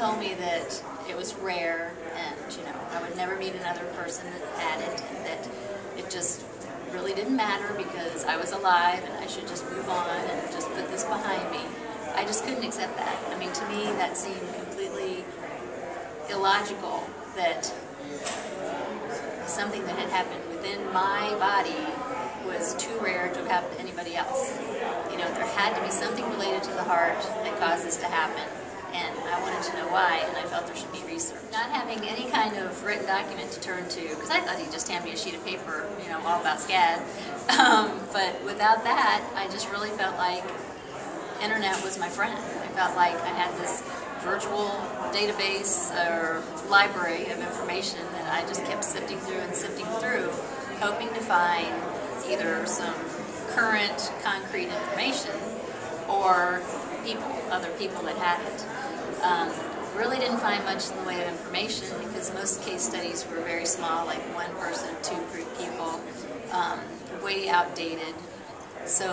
told me that it was rare, and I would never meet another person that had it, and that it just really didn't matter because I was alive and I should just move on and just put this behind me. I just couldn't accept that. I mean, to me, that seemed completely illogical that something that had happened within my body was too rare to have happened to anybody else. There had to be something related to the heart that caused this to happen, and I wanted to know why, and I felt there should be research. Not having any kind of written document to turn to, because I thought he'd just hand me a sheet of paper, all about SCAD, but without that, I just really felt like internet was my friend. I felt like I had this virtual database or library of information that I just kept sifting through, hoping to find either some current concrete information or other people that had it. Really didn't find much in the way of information because most case studies were very small, like one person, two people, way outdated. So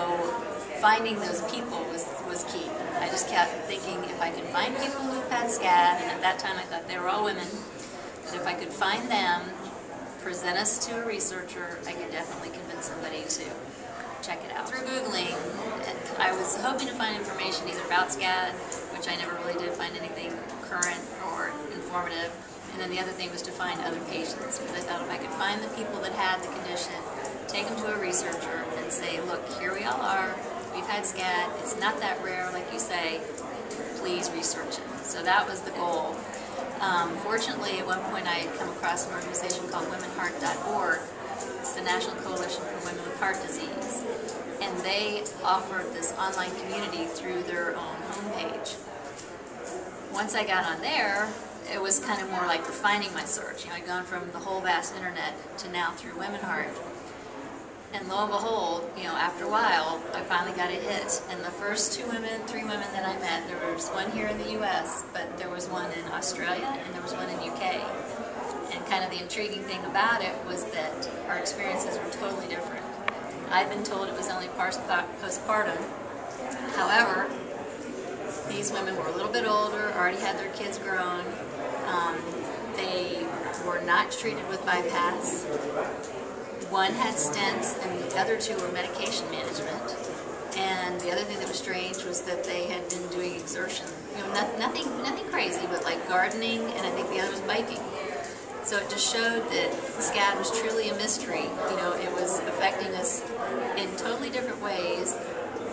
finding those people was key. I just kept thinking if I could find people who had SCAD, and at that time I thought they were all women, that if I could find them, present us to a researcher, I could definitely convince somebody to check it out. Through Googling, I was hoping to find information either about SCAD, which I never really did find anything current or informative, and then the other thing was to find other patients, because I thought if I could find the people that had the condition, take them to a researcher and say, look, here we all are, we've had SCAD, it's not that rare like you say, please research it. So that was the goal. Fortunately, at one point I had come across an organization called womenheart.org. It's the National Coalition for Women with Heart Disease, and they offered this online community through their own homepage. Once I got on there, it was kind of more like refining my search. I'd gone from the whole vast internet to now through Women Heart. And lo and behold, after a while, I finally got a hit. And the first three women that I met, there was one here in the U.S., but there was one in Australia, and there was one in U.K. And kind of the intriguing thing about it was that our experiences were totally different. I'd been told it was only postpartum. However, these women were a little bit older, already had their kids grown. They were not treated with bypass. One had stents, and the other two were medication management. And the other thing that was strange was that they had been doing exertion. Nothing crazy, but like gardening, and I think the other was biking. So it just showed that SCAD was truly a mystery. It was affecting us in totally different ways.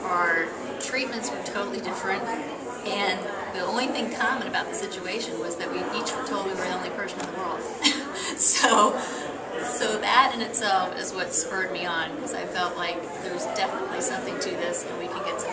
Our treatments were totally different, and the only thing common about the situation was that we each were told we were the only person in the world. So that in itself is what spurred me on, because I felt like there's definitely something to this, and we can get some